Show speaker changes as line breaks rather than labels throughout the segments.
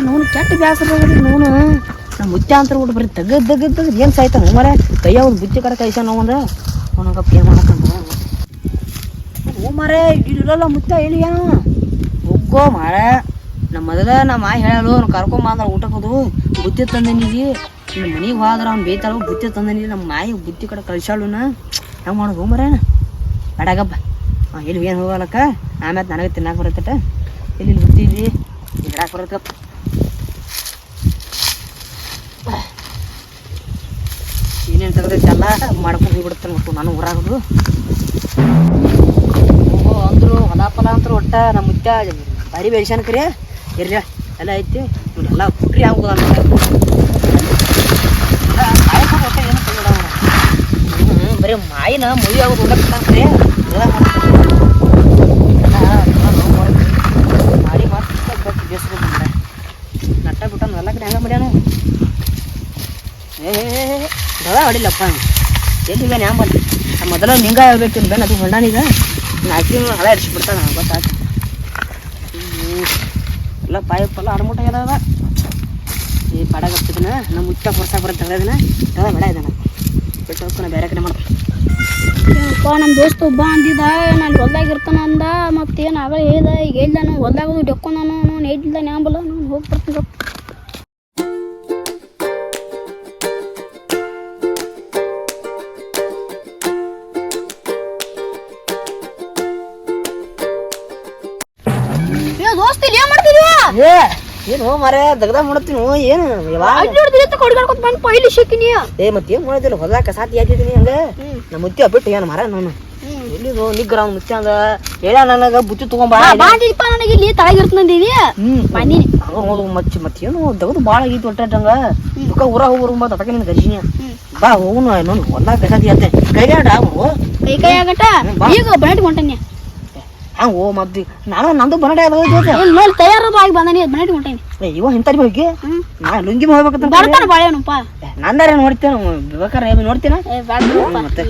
ನೋನು ಕೆಟ್ಟ ಬ್ಯಾಸರ ನೋನು ನಮ್ಮ ಮುತ್ಯ ಅಂತ ಬಿಟ್ಟು ಬರೀ ತೆಗದ್ ಏನು ಸಾಯ್ತಾನ ಮರ ಕೈಯ ಒಂದು ಬುಚ್ಚಿ ಕಡೆ ಕೈಸ ನೋವಂದ ಅವನಂಗ ಪೇ ಮಾಡಕ್ಕಂತ ಓ ಮರ ಇಲ್ಲಲ್ಲ ಮುತ್ಯ ಹೇಳಿ ಏನು ಹೋಗೋ ಮಾರ ನಮ್ಮ ಮೊದಲ ನಮ್ಮ ಮಾಯಿ ಹೇಳಲು ಅವ್ನು ಕರ್ಕೊಂಬಂದ್ರೆ ಊಟಕ್ಕದು ಬುತ್ತಿ ತಂದನಿಗೆ ನಿಮ್ಮ ಮನೆಗೆ ಹೋದ್ರೆ ಅವ್ನು ಬೇಯ್ತಾಳು ಬುತ್ತಿ ತಂದನಿ ನಮ್ಮ ಮಾಯಿ ಬುತ್ತಿ ಕಡೆ ಕಳ್ಸಾಳುನ ಹೆಂಗೆ ಮಾಡೋದು ಮರ ಬೇಡಾಗಪ್ಪ ಎಲ್ಲಿ ಏನು ಹೋಗಲಕ್ಕ ಆಮೇಲೆ ನನಗೆ ತಿನ್ನಕ್ಕೆ ಬರತ್ತಟ ಎಲ್ಲಿ ಬುತ್ತಿ ಇಲ್ಲಿ ಇಡಾಕ್ ಬರತ್ತಪ್ಪ ಏನೇನು ತೆಗ್ದೈತೆ ಎಲ್ಲ ಮಾಡ್ಕೊಂಡು ಹೋಗ್ಬಿಡುತ್ತೆ ಮತ್ತು ನಾನು ಊರಾಗೋದು ಅಂದರು ಹೊಲ ಫಲ ಅಂತೂ ಒಟ್ಟ ನಮ್ಮ ಮುತ್ಯ ಭಾರಿ ಬೆಳ್ಸ್ಯಾನ ಕರಿ ಇರ್ಲಿ ಎಲ್ಲ ಐತಿ ಎಲ್ಲ ಕುಟ್ರಿ ಹಂಗೆ ಬರೀ ಮಾಯಿನ ಮುಗಿ ಆಗೋದು ಉಳ್ಳಕ್ತಾನ ಕರಿ ಮಾಡಿ ಮತ್ತೆ ಬೇಸ್ಬೋದು ನಟ್ಟ ಬಿಟ್ಟ ಎಲ್ಲ ಕಡೆ ಹೆಂಗ ಮಾಡ್ಯಾನ ದಳ ಹೊಡಿಲ್ಲಪ್ಪ ಎಲ್ಲಿ ಬೇನೆ ಹ್ಯಾಂಬಲ್ಲಿ ಮೊದಲ ನಿಂಗ ಹೇಳ್ಬೇಕು ಬೇನೆ ಅದು ಹೊಂಡಾನೀಗ ನಾಲ್ಕು ಹಳ ಇಡಿಸ್ಬಿಡ್ತಾನ ಗೊತ್ತಾಯ್ತು ಎಲ್ಲ ಪಾಯಪ್ಪೆಲ್ಲ ಆಡ್ಮುಟ್ಟ ಆಗ್ಯದ ಈ ಪಡಗತ್ತಿದನ ನಮ್ಮ ಮುಚ್ಚ ಕೊರ್ಸಾಕ ಬರೋದು ತಗೋದನ ತಗ ಬೇಡ ಇದ್ದಾನ ಬಿಟ್ಟು ಹೋಗ್ತಾನೆ ಬೇರೆ ಕಡೆ ಮಾಡ್ತಾನೆ
ನಮ್ಮ ದೋಸ್ತ ಒಬ್ಬ ಅಂದಿದ್ದ ನಾನು ಹೊಲ್ದಾಗ ಇರ್ತಾನ ಅಂದ ಮತ್ತೇನು ಆಗ ಹೇಳ್ದ ಈಗ ಹೇಳ್ದ ನಾನು ಹೊಲ್ದಾಗ ಡೆಕ್ಕೋ ನಾನು ಹೇಳ್ದಿಲ್ಲ ನ್ಯಾಂಬಲ್ಲ ನಾನು ಹೋಗಿ ಬರ್ತೀನಿ ದೋಸ್ತ ಇಲ್ಲಿ ಏನ್ ಮಾಡ್ತಿದ್ವ
ಏನು ಮರೆ ದಗದ ಮಾಡತ್ತೀನಿ ಏನು
ಪೈಲಿ ಸಿಕ್ಕಿನಿ
ಏ ಮತ್ತೇನ್ ಮಾಡೋದಿಲ್ಲ ಹೊಲ ಕಸಾತಿ ಹಾಕಿದ್ದೀನಿ ಹಂಗ ನಮ್ಮ ಮುತ್ತಿ ಬಿಟ್ಟು ಏನು ಮರ ನಾನು ಎಲ್ಲಿದು ನಿಗ್ರ ಅವ್ನ ಮುತ್ತಿ ಹಂಗ ಹೇಳ ನನಗ ಬುತ್ತಿ ತಗೊಂಬಾ
ನನಗೆ ಇಲ್ಲಿ ತಳಗಿರ್ತಂದಿದಿ ಬನ್ನಿ
ಹೋದು ಮತ್ತೇನು ದಗದು ಭಾಳ ಆಗೈತಿ ಒಟ್ಟಂಗ ದುಃಖ ಊರ ಹೋಗ್ರು ಮತ್ತೆ ಅದಕ್ಕೆ ನಿನ್ ಗರ್ಜಿನಿ ಬಾ ಹೋಗುನು ನೋನು ಹೊಲ ಕಸಾತಿ ಆತೆ ಕೈಗಾಡ
ಕೈ ಆಗಟ ಈಗ ಬನಾಟಿ ಹೊಂಟನ್ಯ
ಹಂಗ ಓ ಮದ್ದು ನಾನು ನಂದು ಬನಾಟೆ
ನೋಡಿ ತಯಾರದು ಆಗಿ ಬಂದಾನಿ ಬನಾಟಿ ಹೊಂಟೇನಿ
ಇವ ಇಂಥರಿ ಬಗ್ಗೆ ನಾ ಲುಂಗಿ ಹೋಗ್ಬೇಕಂತ
ಬರ್ತಾನ ಬಾಳೆನಪ್ಪ
ನಂದಾರ ನೋಡ್ತೇನೆ ಬೇಕಾರೆ ನೋಡ್ತೇನೆ ಮತ್ತೆ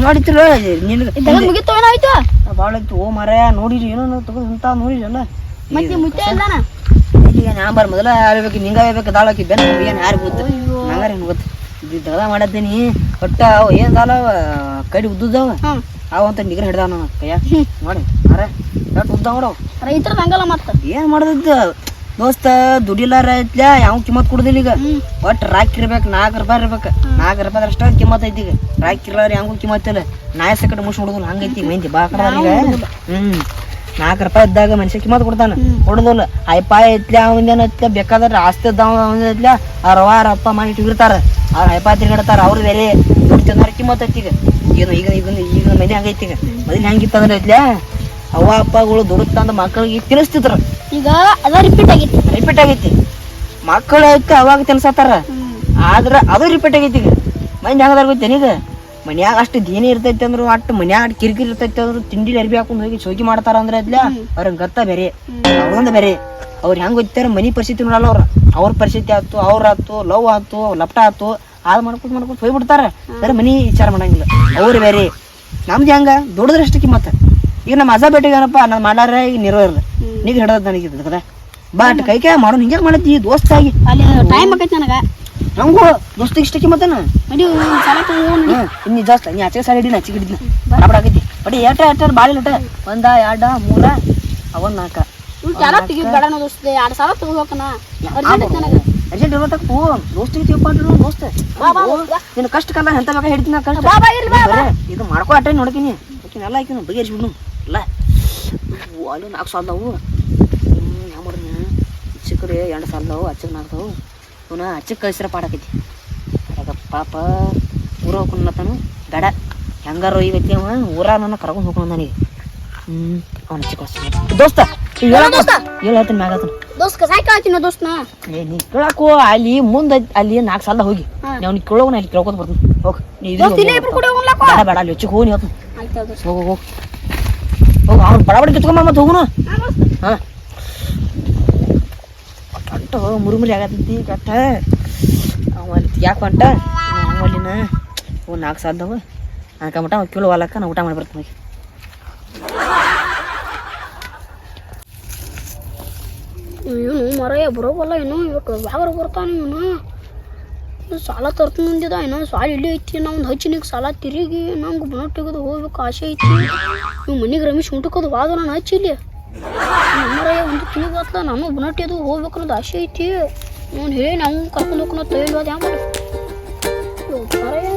ನೋಡಿತಿಲ್ಲ ನಿನ್ಗೆ
ಮುಗಿತು ಏನಾಯ್ತು
ಭಾಳ ಇತ್ತು ಓ ಮರ ನೋಡಿರಿ ಏನೋ ತಗೊಂಡು ಇಂಥ ನೋಡಿರಲ್ಲ
ಮತ್ತೆ ಮುಚ್ಚ ಇಲ್ದಾನ
ಈಗ ನಾ ಬರ್ ಮೊದಲ ಹೇಳ್ಬೇಕು ನಿಂಗ ಹೇಳ್ಬೇಕು ದಾಳಕಿ ಬೆನ್ನ ಏನು ಯಾರು ಗೊತ್ತು ನಂಗಾರ ಏನು ಗೊತ್ತು ಇದು ದಳ ಮಾಡತ್ತೀನಿ ಒಟ್ಟ ಅವ ಏನು ದಾಳ ಕಡಿ ಉದ್ದದವ ಅವಂತ ನಿಗ್ರ ಹಿಡ್ದಾವ ನನ್ನ ಕೈಯ ನೋಡಿ ಅರೆ ಎಷ್ಟು ಉದ್ದ ನೋಡವ
ರೈತರದ ಹಂಗಲ್ಲ ಮತ್ತ
ಏನು ಮಾಡೋದಿದ್ದು ದೋಸ್ತ ದುಡಿಲಾರ ಐತ್ಲ ಯಾವ ಕಿಮ್ಮತ್ ಕೊಡುದಿಲ್ಲ ಈಗ ಒಟ್ಟು ರಾಕಿ ಇರ್ಬೇಕು 4 ರೂಪಾಯಿ ಇರ್ಬೇಕು 4 ರೂಪಾಯಿ ಅಷ್ಟ ಕಿಮ್ಮತ್ ಐತಿ ಈಗ ರಾಕಿ ಇರ್ಲಾರ ಹೆಂಗೂ ಕಿಮ್ಮತ್ ಇಲ್ಲ ನಾಯ ಸಕಟ್ ಮುಗಿಸ್ ಹುಡುಗಲ್ಲ ಹಂಗೈತಿ ಮೆಂತಿ ಬಾಕಡ ಈಗ 4 ರೂಪಾಯಿ ಇದ್ದಾಗ ಮನುಷ್ಯ ಕಿಮ್ಮತ್ ಕೊಡ್ತಾನ ಕೊಡುದಿಲ್ಲ ಹೈಪಾಯ್ ಐತ್ಲ ಅವಂದೇನ ಐತ್ಲ ಬೇಕಾದ್ರೆ ಆಸ್ತಿ ಇದ್ದಾವ ಐತ್ಲ ಅವ್ರ ಅಪ್ಪ ಮಾಡಿ ಇಟ್ಟಿರ್ತಾರ ಅವ್ರ ಹೈಪಾಯ್ ತಿರ್ಗಾಡ್ತಾರ ಅವ್ರು ಬೇರೆ ದುಡ್ಡು ಕಿಮ್ಮತ್ ಐತಿ ಈಗ ಈಗ ಈಗ ಈಗ ಮನೆ ಹಂಗೈತಿ ಈಗ ಮೊದಲು ಹೆಂಗಿತ್ತಂದ್ರೆ ಐತ್ಲ ಅವ್ವ ಅಪ್ಪಗಳು ದುಡುತ್ತಂದ ಮಕ್ಕಳಿಗೆ ತಿನ್ನಿಸ್ತಿದ್ರು
ಈಗ ಅದ ರಿಪೀಟ್ ಆಗೈತಿ
ಮಕ್ಕಳು ಐತಿ ಅವಾಗ ತಿನ್ಸತ್ತಾರ ಆದ್ರ ಅದು ರಿಪೀಟ್ ಆಗೈತಿ ಈಗ ಮಂದಿ ಹಂಗದಾರ ಗೊತ್ತೇನ ಈಗ ಮನ್ಯಾಗ ಅಷ್ಟು ದೇನಿ ಇರ್ತೈತಿ ಅಂದ್ರು ಅಷ್ಟು ಮನ್ಯಾಗ ಕಿರಿಕಿರಿ ಇರ್ತೈತಿ ಅಂದ್ರು ತಿಂಡಿ ಅರ್ಬಿ ಹಾಕೊಂಡು ಹೋಗಿ ಶೋಕಿ ಮಾಡ್ತಾರ ಅಂದ್ರೆ ಐತ್ಲ ಅವ್ರಂಗೆ ಗತ್ತ ಬೇರೆ ಅವ್ರೊಂದು ಬೇರೆ ಅವ್ರು ಹೆಂಗ್ ಗೊತ್ತಾರ ಮನಿ ಪರಿಸ್ಥಿತಿ ನೋಡಲ್ಲ ಅವ್ರ ಪರಿಸ್ಥಿತಿ ಆಯ್ತು ಅವ್ರ ಆಯ್ತು ಲವ್ ಆಯ್ತು ಲಪ್ಟ ಆಯ್ತು ಹಾಳು ಮಾಡ್ಕೊತ ಹೋಗ್ಬಿಡ್ತಾರ ಸರಿ ಮನಿ ವಿಚಾರ ಮಾಡಂಗಿಲ್ಲ ಅವ್ರು ಬೇರೆ ನಮ್ದು ಹೆಂಗ ದೊಡ್ಡದ್ರಷ್ಟು ಕಿಮ್ಮತ್ತ ಈಗ ನಮ್ಮ ಅಜ್ಜ ಬೇಟಿಗೆ ಏನಪ್ಪ ನಾನು ಮಾಡಾರ ಈಗ ನಿರ್ವಹಿರ್ದ ನೀಗ ಹಿಡ್ದ ನನಗೆ ಕದ ಬಟ್ ಕೈ ಮಾಡೋಣ ಹಿಂಗೆ ಮಾಡತ್ತಿ ದೋಸ್ತಾಗಿ
ಅಲ್ಲಿ ಟೈಮ್ ಆಗೈತಿ ನನಗೆ
ಹಂಗು ದೋಸ್ತಿಗೆ ಇಷ್ಟ ಕಿಮ್ಮತ್ತನ ಇನ್ನು ಜಾಸ್ತಿ ನೀ ಆಚೆ ಸಾಲ ಹಿಡಿನ ಆಚೆಗೆ ಹಿಡಿದ್ನ ಬರಾಬಡ ಆಗೈತಿ ಬಡಿ ಏಟ ಭಾಳ ಇಲ್ಲಟ 1 2 3 ಅವನ್ 4
ಬೇಡ ದೋಸ್ತ 2 ಸಾವಿರ ತಗೋಬೇಕನ
ಅರ್ಜೆಂಟ್ ಇರೋತಕ್ಕ ದೋಸ್ತಿಗೆ ತಿಳ್ಕೊಂಡ್ರು ದೋಸ್ತ ನಿನ್ನ ಕಷ್ಟ ಕಾಲ ಎಂತ ಬೇಕಾ ಹಿಡಿತೀನಿ ಕಷ್ಟ ಇದು ಮಾಡ್ಕೊ ಅಟ್ರೆ ನೋಡ್ತೀನಿ ಎಲ್ಲ ಆಯ್ತು ಬಗೆಹರಿಸ್ಬಿಡ್ನು ಇಲ್ಲ ಅಲ್ಲಿ 4 ಸಾಲದವು ಯಾವ ಮಾಡ್ರಿ ಚಿಕ್ಕರೆ 2 ಸಾಲದವು ಅಚ್ಚಕ್ಕೆ 4 ಪುನಃ ಅಚ್ಚಕ್ಕೆ ಕಳಿಸ್ರ ಪಾಡಾಕೈತಿ ಅದಾಗ ಪಾಪ ಊರ ಹೋಗ್ಕೊಂಡತಾನು ಬೇಡ ಹೆಂಗಾರು ಇವತ್ತಿ ಅವ ಊರ ನನ್ನ ಕರ್ಕೊಂಡು ಹೋಗ್ಕೊಂಡು ನನಗೆ ಅವ್ನ ಅಚ್ಚಕ್ಕೆ ಕಳಿಸ್ತೀನಿ ದೋಸ್ತ ಹೇಳ್ತೀನಿ ಮ್ಯಾಗತನ ಏ ನೀ ಕೇಳಾಕೋ ಅಲ್ಲಿ ಮುಂದೆ ಅಲ್ಲಿ 4 ಸಾಲದ ಹೋಗಿ ನೀವು ಕೇಳೋಗ ಅಲ್ಲಿ ಕೇಳ್ಕೊತ ಬರ್ತೀನಿ ಹೋಗಿ ಬೇಡ ಅಲ್ಲಿ ಹೆಚ್ಚಿಗೆ ಹೋಗಿ ಹೇಳ್ತೀನಿ ಹೋಗು ಹೋಗು ಹೋಗು ಅವ್ನು ಬಡಬಡ ಕಿತ್ಕೊಂಬ ಮತ್ತೆ ಹೋಗುನು ಹಾಂ ಕಟ್ಟ ಮುರುಮುರಿ ಆಗತ್ತೈತಿ ಕಟ್ಟ ಅವಲ್ಲಿ ಯಾಕೆ ಹೊಂಟ ಅವಲ್ಲಿನ 4 ಸಾಲದವು ಅನ್ಕೊಂಬಿಟ್ಟ ಅವ್ನು ಕೇಳು ಹೊಲಕ್ಕ ನಾ ಊಟ ಮಾಡಿ ಬರ್ತೀನಿ
ಇವನು ಮರಯ್ಯ ಬರೋಬಲ್ಲ ಏನು ಇವತ್ತು ಯಾವಾಗ ಬರ್ತಾನೆ ಇವನು ಸಾಲ ತರ್ತೀನಿ ಅಂದಿದ ಏನೋ ಸಾಲ ಇಲ್ಲಿ ಐತಿ ನಾ ಒಂದು ಹಚ್ಚಿನಿಗೆ ಸಾಲ ತಿರುಗಿ ನಂಗೆ ಬುಣ ತೆಗೆದು ಹೋಗ್ಬೇಕು ಆಸೆ ಐತಿ ಇವ್ ಮನೆಗೆ ರಮೇಶ್ ಉಂಟಕ್ಕದು ವಾದ ನಾನು ಹಚ್ಚಿ ಇಲ್ಲಿ ನಮ್ಮರಯ್ಯ ಒಂದು ತಿಳಿಗತ್ತಲ್ಲ ನಾನು ಬುನಟ್ಟಿದು ಹೋಗ್ಬೇಕು ಅನ್ನೋದು ಆಸೆ ಐತಿ ಅವ್ನು ಹೇಳಿ ನಾವು ಕರ್ಕೊಂಡು ಹೋಗ್ಕೊಳ ತೈಲ್ವಾದ ಯಾವ ಮರಯ್ಯ